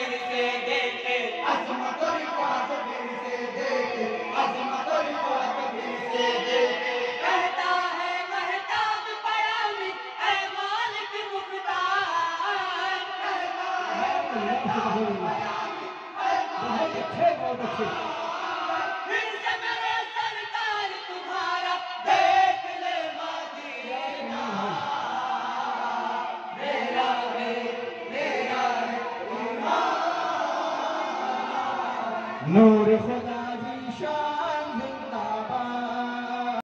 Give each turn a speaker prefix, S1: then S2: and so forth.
S1: फिर से देखे,
S2: अजमत रिफात फिर से देखे, अजमत रिफात फिर से देखे।
S1: कहता है महताब बयानी, ऐ मालिक मुख्तार।
S2: कहता है महताब बयानी, ऐ मालिक
S3: बहुत अच्छे।
S1: फिर से मेरे सरकार तुम्हारा देख ले मदीना। मेरा है
S2: नूर खुदा की शान